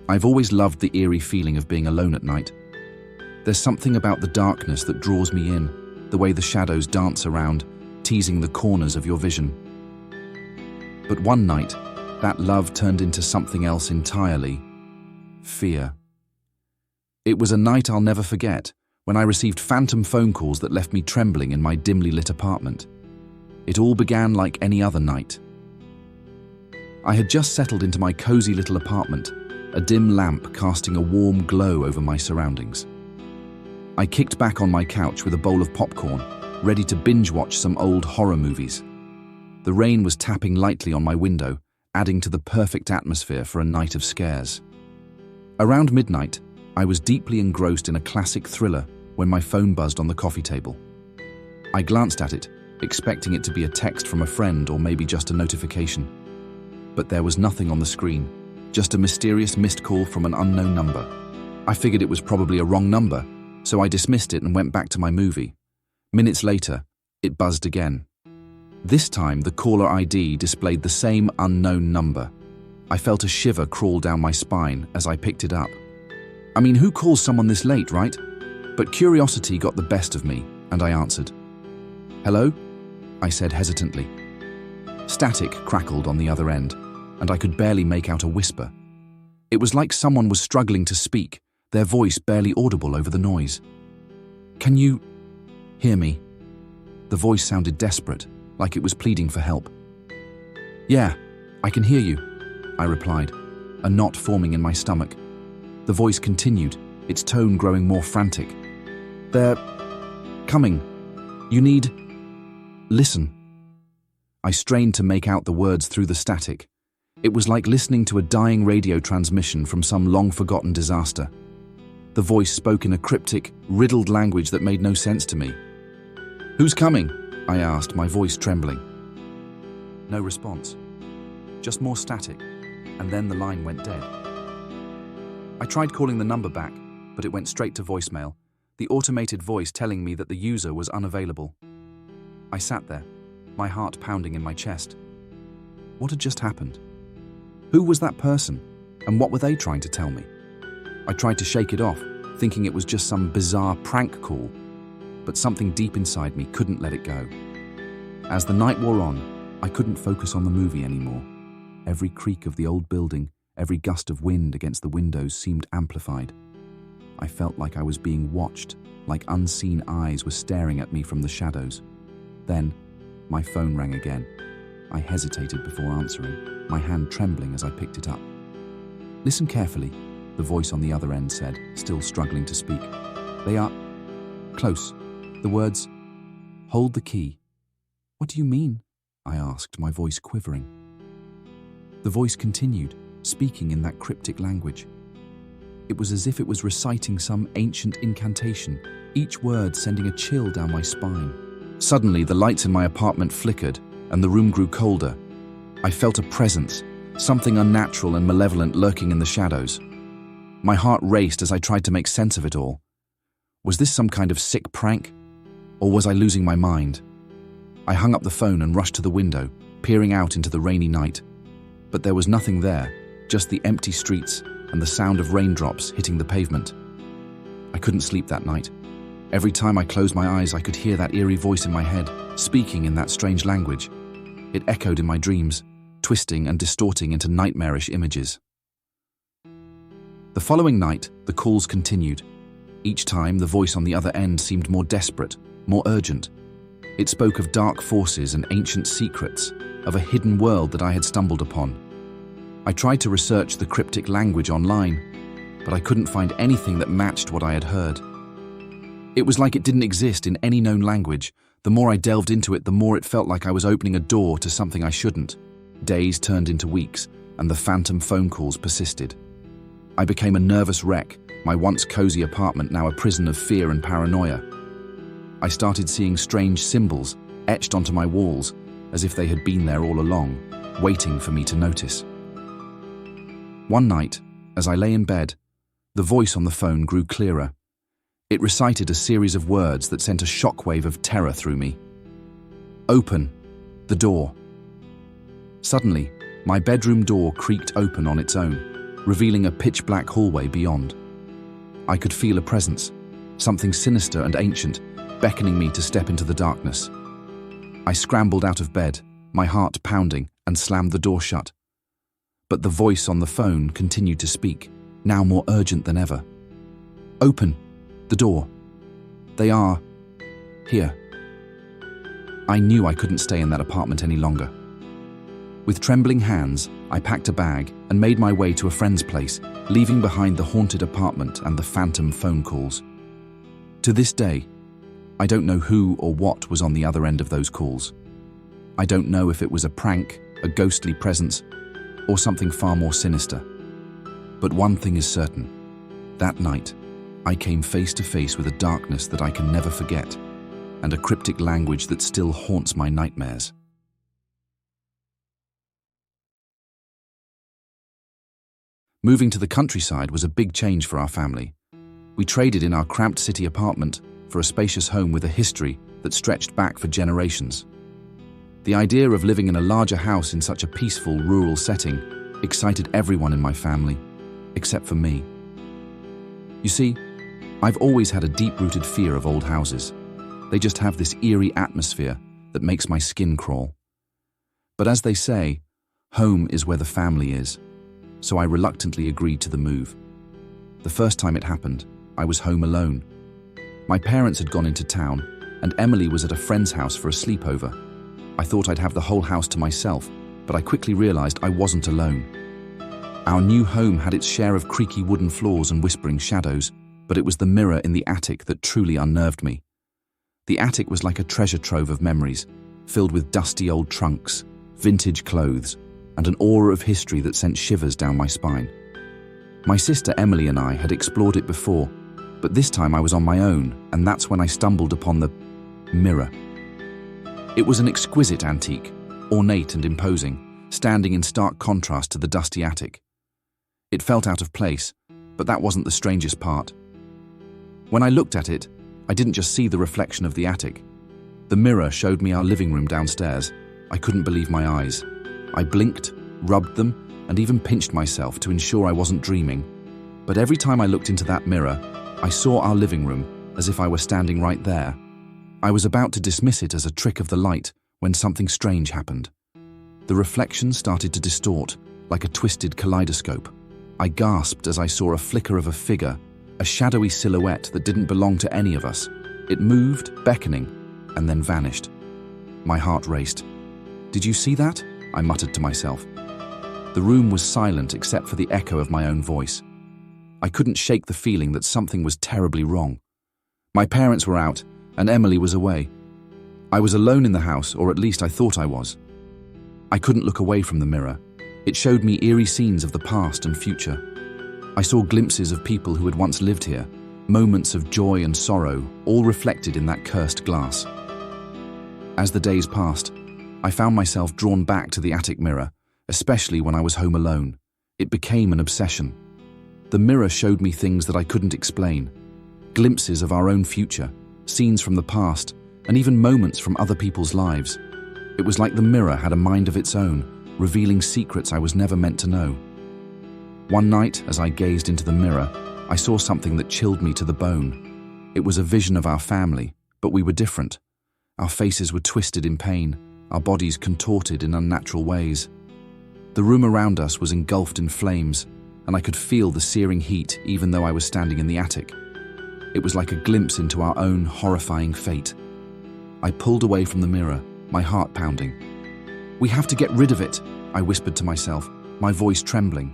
I've always loved the eerie feeling of being alone at night. There's something about the darkness that draws me in, the way the shadows dance around, teasing the corners of your vision. But one night, that love turned into something else entirely: fear. It was a night I'll never forget, when I received phantom phone calls that left me trembling in my dimly lit apartment. It all began like any other night. I had just settled into my cozy little apartment, a dim lamp casting a warm glow over my surroundings. I kicked back on my couch with a bowl of popcorn, ready to binge-watch some old horror movies. The rain was tapping lightly on my window, adding to the perfect atmosphere for a night of scares. Around midnight, I was deeply engrossed in a classic thriller when my phone buzzed on the coffee table. I glanced at it, expecting it to be a text from a friend or maybe just a notification. But there was nothing on the screen, just a mysterious missed call from an unknown number. I figured it was probably a wrong number, so I dismissed it and went back to my movie. Minutes later, it buzzed again. This time, the caller ID displayed the same unknown number. I felt a shiver crawl down my spine as I picked it up. I mean, who calls someone this late, right? But curiosity got the best of me, and I answered. "Hello?" I said hesitantly. Static crackled on the other end, and I could barely make out a whisper. It was like someone was struggling to speak, their voice barely audible over the noise. "Can you hear me?" The voice sounded desperate, like it was pleading for help. "Yeah, I can hear you," I replied, a knot forming in my stomach. The voice continued, its tone growing more frantic. "They're coming. You need... listen." I strained to make out the words through the static. It was like listening to a dying radio transmission from some long-forgotten disaster. The voice spoke in a cryptic, riddled language that made no sense to me. "Who's coming?" I asked, my voice trembling. No response. Just more static, and then the line went dead. I tried calling the number back, but it went straight to voicemail, the automated voice telling me that the user was unavailable. I sat there, my heart pounding in my chest. What had just happened? Who was that person, and what were they trying to tell me? I tried to shake it off, thinking it was just some bizarre prank call, but something deep inside me couldn't let it go. As the night wore on, I couldn't focus on the movie anymore. Every creak of the old building, every gust of wind against the windows seemed amplified. I felt like I was being watched, like unseen eyes were staring at me from the shadows. Then, my phone rang again. I hesitated before answering, my hand trembling as I picked it up. "Listen carefully," the voice on the other end said, still struggling to speak. "They are close." The words, "Hold the key." "What do you mean?" I asked, my voice quivering. The voice continued, speaking in that cryptic language. It was as if it was reciting some ancient incantation, each word sending a chill down my spine. Suddenly, the lights in my apartment flickered, and the room grew colder. I felt a presence, something unnatural and malevolent lurking in the shadows. My heart raced as I tried to make sense of it all. Was this some kind of sick prank? Or was I losing my mind? I hung up the phone and rushed to the window, peering out into the rainy night. But there was nothing there, just the empty streets and the sound of raindrops hitting the pavement. I couldn't sleep that night. Every time I closed my eyes, I could hear that eerie voice in my head, speaking in that strange language. It echoed in my dreams, twisting and distorting into nightmarish images. The following night, the calls continued. Each time, the voice on the other end seemed more desperate, more urgent. It spoke of dark forces and ancient secrets, of a hidden world that I had stumbled upon. I tried to research the cryptic language online, but I couldn't find anything that matched what I had heard. It was like it didn't exist in any known language. The more I delved into it, the more it felt like I was opening a door to something I shouldn't. Days turned into weeks, and the phantom phone calls persisted. I became a nervous wreck, my once cozy apartment now a prison of fear and paranoia. I started seeing strange symbols etched onto my walls, as if they had been there all along, waiting for me to notice. One night, as I lay in bed, the voice on the phone grew clearer. It recited a series of words that sent a shockwave of terror through me. "Open the door." Suddenly, my bedroom door creaked open on its own. revealing a pitch-black hallway beyond. I could feel a presence, something sinister and ancient, beckoning me to step into the darkness. I scrambled out of bed, my heart pounding, and slammed the door shut. But the voice on the phone continued to speak, now more urgent than ever. "Open the door. They are here." I knew I couldn't stay in that apartment any longer. With trembling hands, I packed a bag and made my way to a friend's place, leaving behind the haunted apartment and the phantom phone calls. To this day, I don't know who or what was on the other end of those calls. I don't know if it was a prank, a ghostly presence, or something far more sinister. But one thing is certain. That night, I came face to face with a darkness that I can never forget, and a cryptic language that still haunts my nightmares. Moving to the countryside was a big change for our family. We traded in our cramped city apartment for a spacious home with a history that stretched back for generations. The idea of living in a larger house in such a peaceful, rural setting excited everyone in my family, except for me. You see, I've always had a deep-rooted fear of old houses. They just have this eerie atmosphere that makes my skin crawl. But as they say, home is where the family is, so I reluctantly agreed to the move. The first time it happened, I was home alone. My parents had gone into town, and Emily was at a friend's house for a sleepover. I thought I'd have the whole house to myself, but I quickly realized I wasn't alone. Our new home had its share of creaky wooden floors and whispering shadows, but it was the mirror in the attic that truly unnerved me. The attic was like a treasure trove of memories, filled with dusty old trunks, vintage clothes, and an aura of history that sent shivers down my spine. My sister Emily and I had explored it before, but this time I was on my own, and that's when I stumbled upon the mirror. It was an exquisite antique, ornate and imposing, standing in stark contrast to the dusty attic. It felt out of place, but that wasn't the strangest part. When I looked at it, I didn't just see the reflection of the attic. The mirror showed me our living room downstairs. I couldn't believe my eyes. I blinked, rubbed them, and even pinched myself to ensure I wasn't dreaming. But every time I looked into that mirror, I saw our living room as if I were standing right there. I was about to dismiss it as a trick of the light when something strange happened. The reflection started to distort, like a twisted kaleidoscope. I gasped as I saw a flicker of a figure, a shadowy silhouette that didn't belong to any of us. It moved, beckoning, and then vanished. My heart raced. "Did you see that?" I muttered to myself. The room was silent except for the echo of my own voice. I couldn't shake the feeling that something was terribly wrong. My parents were out, and Emily was away. I was alone in the house, or at least I thought I was. I couldn't look away from the mirror. It showed me eerie scenes of the past and future. I saw glimpses of people who had once lived here, moments of joy and sorrow, all reflected in that cursed glass. As the days passed, I found myself drawn back to the attic mirror, especially when I was home alone. It became an obsession. The mirror showed me things that I couldn't explain, glimpses of our own future, scenes from the past, and even moments from other people's lives. It was like the mirror had a mind of its own, revealing secrets I was never meant to know. One night, as I gazed into the mirror, I saw something that chilled me to the bone. It was a vision of our family, but we were different. Our faces were twisted in pain, our bodies contorted in unnatural ways. The room around us was engulfed in flames, and I could feel the searing heat even though I was standing in the attic. It was like a glimpse into our own horrifying fate. I pulled away from the mirror, my heart pounding. "We have to get rid of it," I whispered to myself, my voice trembling.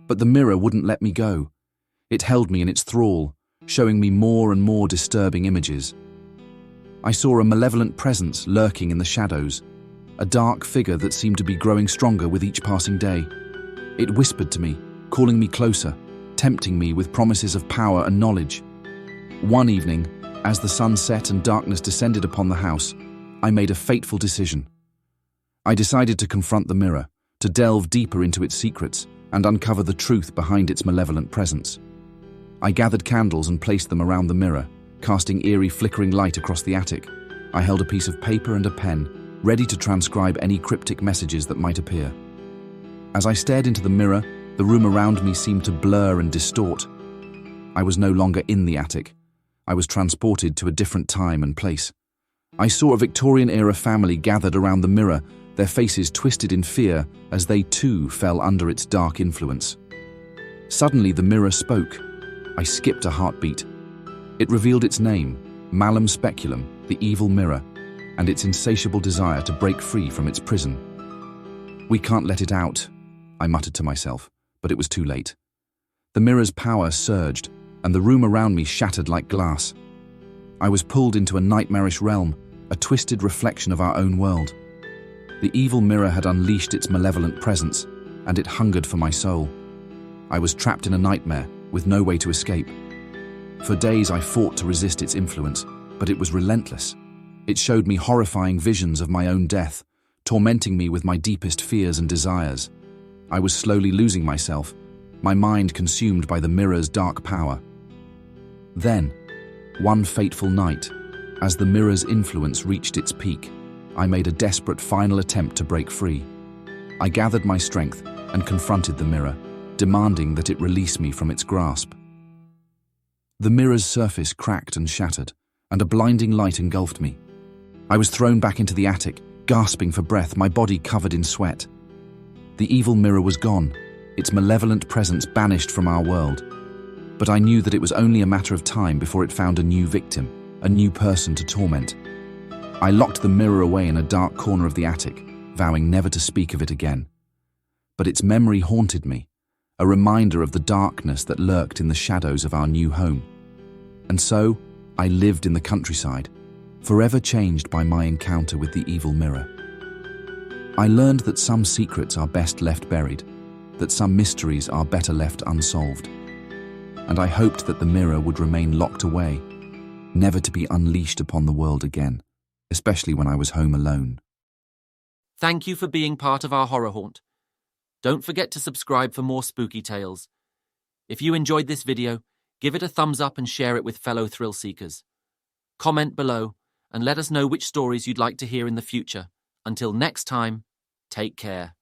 But the mirror wouldn't let me go. It held me in its thrall, showing me more and more disturbing images. I saw a malevolent presence lurking in the shadows, a dark figure that seemed to be growing stronger with each passing day. It whispered to me, calling me closer, tempting me with promises of power and knowledge. One evening, as the sun set and darkness descended upon the house, I made a fateful decision. I decided to confront the mirror, to delve deeper into its secrets and uncover the truth behind its malevolent presence. I gathered candles and placed them around the mirror, casting eerie flickering light across the attic. I held a piece of paper and a pen, ready to transcribe any cryptic messages that might appear. As I stared into the mirror, The room around me seemed to blur and distort. I was no longer in the attic. I was transported to a different time and place. I saw a Victorian-era family gathered around the mirror, their faces twisted in fear as they too fell under its dark influence. Suddenly the mirror spoke. I skipped a heartbeat. It revealed its name, Malum Speculum, the evil mirror, and its insatiable desire to break free from its prison. "We can't let it out," I muttered to myself, but it was too late. The mirror's power surged, and the room around me shattered like glass. I was pulled into a nightmarish realm, a twisted reflection of our own world. The evil mirror had unleashed its malevolent presence, and it hungered for my soul. I was trapped in a nightmare, with no way to escape. For days I fought to resist its influence, but it was relentless. It showed me horrifying visions of my own death, tormenting me with my deepest fears and desires. I was slowly losing myself, my mind consumed by the mirror's dark power. Then, one fateful night, as the mirror's influence reached its peak, I made a desperate final attempt to break free. I gathered my strength and confronted the mirror, demanding that it release me from its grasp. The mirror's surface cracked and shattered, and a blinding light engulfed me. I was thrown back into the attic, gasping for breath, my body covered in sweat. The evil mirror was gone, its malevolent presence banished from our world. But I knew that it was only a matter of time before it found a new victim, a new person to torment. I locked the mirror away in a dark corner of the attic, vowing never to speak of it again. But its memory haunted me, a reminder of the darkness that lurked in the shadows of our new home. And so, I lived in the countryside, forever changed by my encounter with the evil mirror. I learned that some secrets are best left buried, that some mysteries are better left unsolved. And I hoped that the mirror would remain locked away, never to be unleashed upon the world again, especially when I was home alone. Thank you for being part of our Horror Haunt. Don't forget to subscribe for more spooky tales. If you enjoyed this video, give it a thumbs up and share it with fellow thrill seekers. Comment below and let us know which stories you'd like to hear in the future. Until next time, take care.